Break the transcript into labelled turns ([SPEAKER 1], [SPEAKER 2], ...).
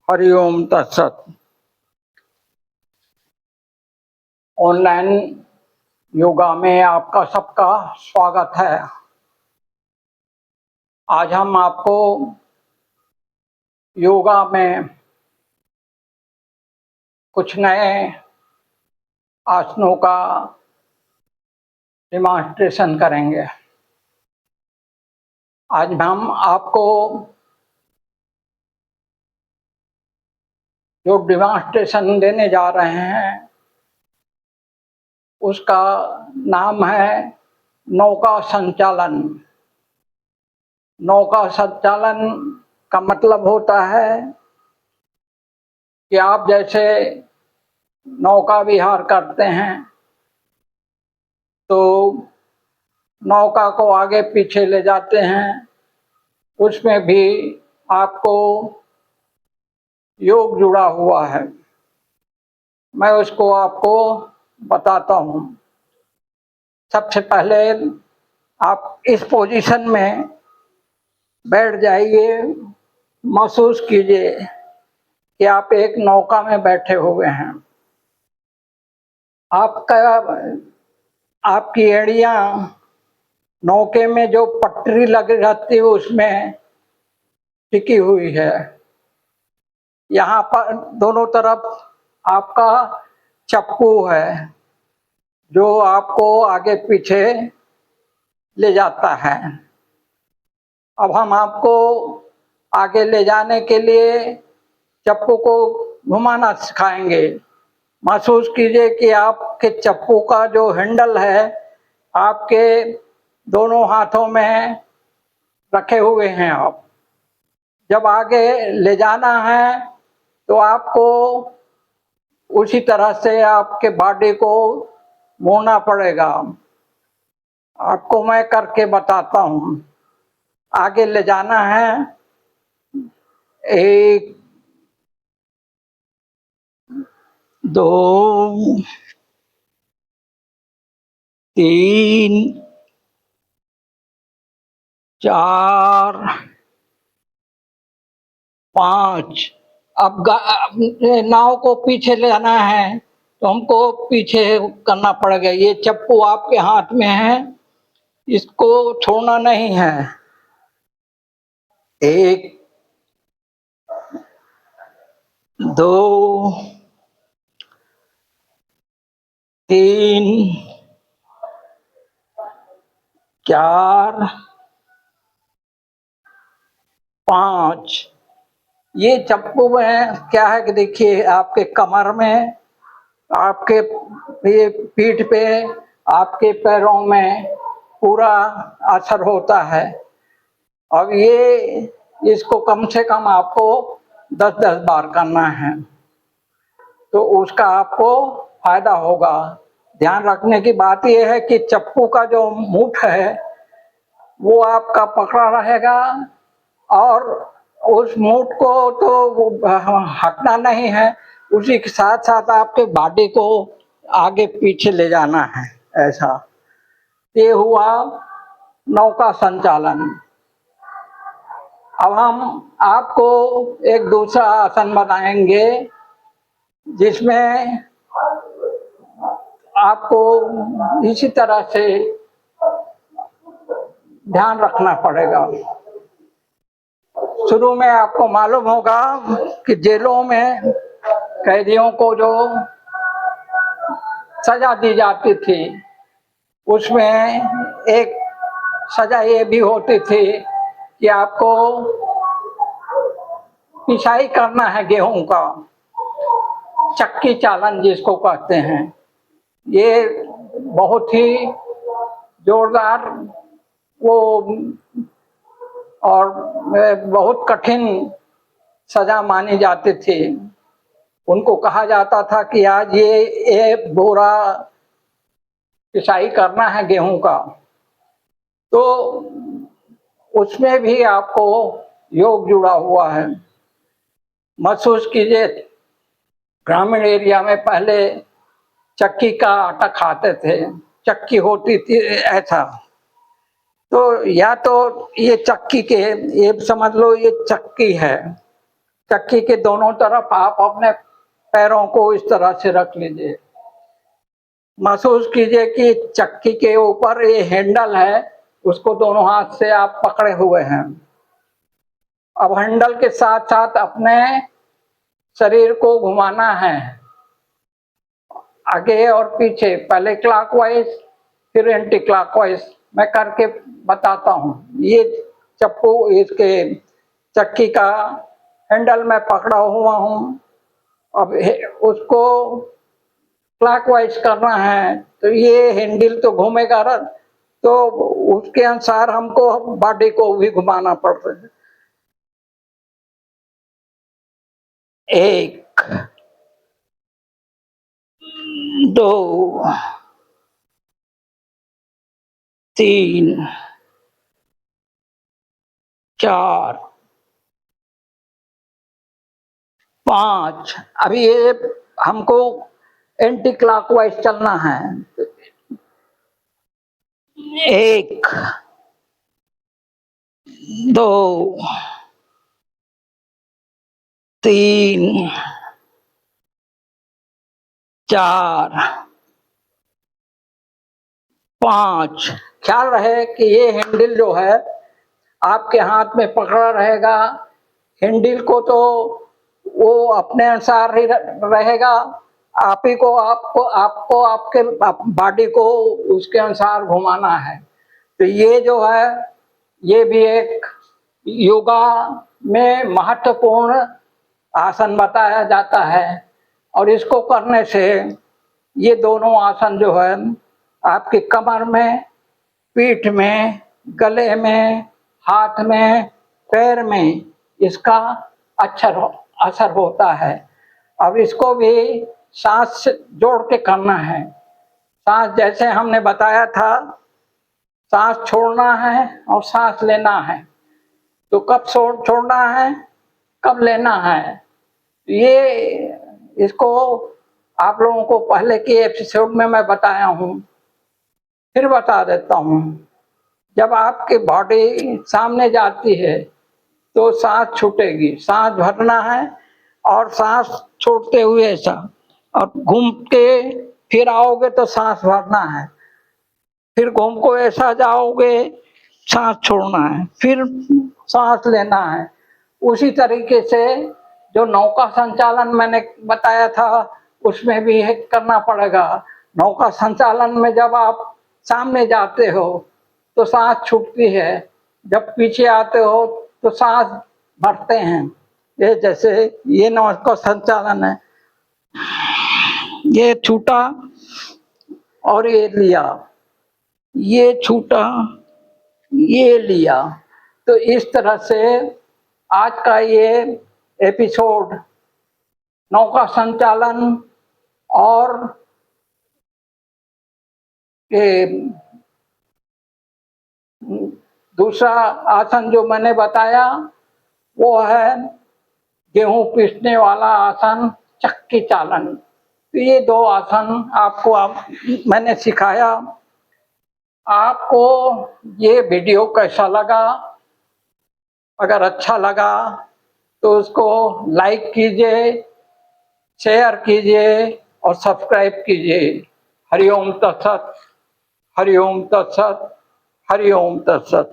[SPEAKER 1] हरिओम तत्सत। ऑनलाइन योगा में आपका सबका स्वागत है। आज हम आपको योगा में कुछ नए आसनों का डेमॉन्स्ट्रेशन करेंगे। आज हम आपको जो डेमॉन्स्ट्रेशन देने जा रहे हैं उसका नाम है नौका संचालन। नौका संचालन का मतलब होता है कि आप जैसे नौका विहार करते हैं तो नौका को आगे पीछे ले जाते हैं, उसमें भी आपको योग जुड़ा हुआ है। मैं उसको आपको बताता हूँ। सबसे पहले आप इस पोजीशन में बैठ जाइए। महसूस कीजिए कि आप एक नौका में बैठे हुए हैं। आपकी एड़ियाँ नौके में जो पटरी लगी रहती है उसमें टिकी हुई है। यहाँ पर दोनों तरफ आपका चप्पू है जो आपको आगे पीछे ले जाता है। अब हम आपको आगे ले जाने के लिए चप्पू को घुमाना सिखाएंगे। महसूस कीजिए कि आपके चप्पू का जो हैंडल है आपके दोनों हाथों में रखे हुए हैं। आप जब आगे ले जाना है तो आपको उसी तरह से आपके बॉडी को मोड़ना पड़ेगा। आपको मैं करके बताता हूँ। आगे ले जाना है, 1 2 3 4 5। अब नाव को पीछे ले जाना है तो हमको पीछे करना पड़ेगा। ये चप्पू आपके हाथ में है, इसको छोड़ना नहीं है। 1 2 3 4 5। ये चप्पू में क्या है कि देखिए आपके कमर में, आपके ये पीठ पे, आपके पैरों में पूरा असर होता है। अब ये इसको कम से कम आपको 10-10 बार करना है तो उसका आपको फायदा होगा। ध्यान रखने की बात यह है कि चप्पू का जो मुठ है वो आपका पकड़ा रहेगा और उस मुठ को तो हटना नहीं है, उसी के साथ साथ आपके बॉडी को आगे पीछे ले जाना है। ऐसा ये हुआ नौका संचालन। अब हम आपको एक दूसरा आसन बनाएंगे जिसमें आपको इसी तरह से ध्यान रखना पड़ेगा। शुरू में आपको मालूम होगा कि जेलों में कैदियों को जो सजा दी जाती थी उसमें एक सजा ये भी होती थी कि आपको पिसाई करना है गेहूं का, चक्की चालन जिसको कहते हैं। ये बहुत ही जोरदार वो और बहुत कठिन सजा मानी जाती थी। उनको कहा जाता था कि आज ये बोरा पिसाई करना है गेहूं का। तो उसमें भी आपको योग जुड़ा हुआ है। महसूस कीजिए, ग्रामीण एरिया में पहले चक्की का आटा खाते थे, चक्की होती थी ऐसा। तो या तो ये चक्की के, ये समझ लो ये चक्की है चक्की के दोनों तरफ आप अपने पैरों को इस तरह से रख लीजिए। महसूस कीजिए कि चक्की के ऊपर ये हैंडल है, उसको दोनों हाथ से आप पकड़े हुए हैं। अब हैंडल के साथ साथ अपने शरीर को घुमाना है, आगे और पीछे, पहले क्लॉकवाइज फिर एंटी क्लॉकवाइज। मैं करके बताता हूँ। ये चप्पू, इसके चक्की का हैंडल मैं पकड़ा हुआ हूँ। अब उसको क्लॉकवाइज करना है तो ये हैंडल तो घूमेगा, तो उसके अनुसार हमको बॉडी को भी घुमाना पड़ता है। 1 2 3 4 5। अभी ये हमको एंटी क्लॉकवाइज चलना है। 1 2 3 4 5। ख्याल रहे कि ये हैंडल जो है आपके हाथ में पकड़ा रहेगा। हैंडल को तो वो अपने अनुसार ही रहेगा, आप ही को आपको आपके बॉडी को उसके अनुसार घुमाना है। तो ये जो है, ये भी एक योगा में महत्वपूर्ण आसन बताया जाता है। और इसको करने से ये दोनों आसन जो है आपकी कमर में, पीठ में, गले में, हाथ में, पैर में इसका अच्छा असर होता है। अब इसको भी सांस से जोड़ के करना है। सांस जैसे हमने बताया था, सांस छोड़ना है और सांस लेना है। तो कब छोड़ना है, कब लेना है, ये इसको आप लोगों को पहले के एपिसोड में मैं बताया हूँ, फिर बता देता हूँ। जब आपकी बॉडी सामने जाती है तो सांस छूटेगी, सांस भरना है और सांस छोड़ते हुए ऐसा, और घूम के फिर आओगे तो सांस भरना है, फिर घूम को ऐसा जाओगे, सांस छोड़ना है, फिर सांस लेना है। उसी तरीके से जो नौका संचालन मैंने बताया था उसमें भी करना पड़ेगा। नौका संचालन में जब आप सामने जाते हो तो सांस छूटती है, जब पीछे आते हो तो सांस भरते हैं। ये जैसे ये नौका संचालन है, ये छूटा और ये लिया, ये छूटा, ये लिया। तो इस तरह से आज का ये एपिसोड नौका संचालन और ये दूसरा आसन जो मैंने बताया वो है गेहूं पीसने वाला आसन, चक्की चालन। तो ये 2 आसन आपको मैंने सिखाया। आपको ये वीडियो कैसा लगा? अगर अच्छा लगा तो उसको लाइक कीजिए, शेयर कीजिए और सब्सक्राइब कीजिए। हरिओम तत्सत, हरिओम तत्सत, हरिओम तत्सत।